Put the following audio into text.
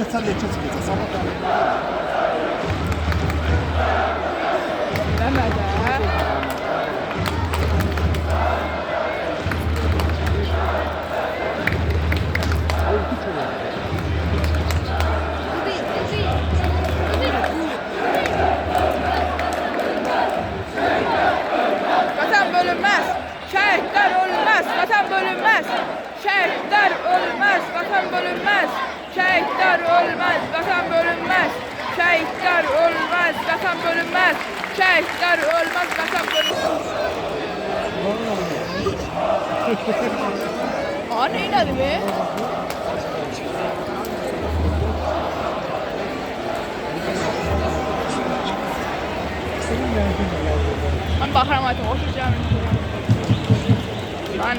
keçər, keçməyəcək. Sabah Eləmədə. Vatan bölünmez, şehitler ölmez. Vatan bölünmez, şehitler ölmez. Vatan bölünmez, şehitler ölmez. Vatan bölünmez, şehitler ölmez. Vatan bölünmez, şehitler ölmez. Vatan bölünmez. Aa, neylədi be? Ben baxıram, oturacağım. Ben